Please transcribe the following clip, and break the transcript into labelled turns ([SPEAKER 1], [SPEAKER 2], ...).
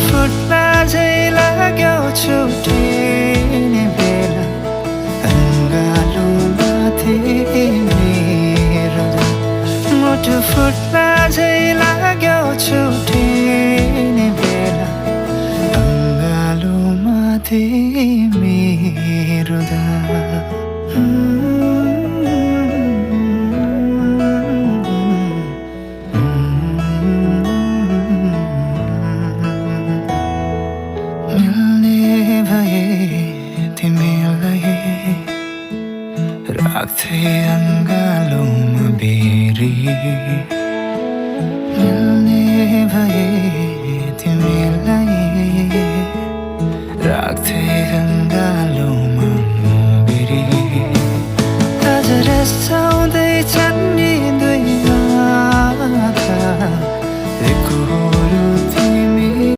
[SPEAKER 1] फुट्ला झै लाग्यो छुटिने बेला अङ्गालोमाथि मेरो मुटु फुट्ला झै लाग्यो छुटिने बेला अङ्गालोमाथि मेरो मिल्ने भए तिमीलाई राख्थे अङ्गालोमा बेरी मिल्ने भए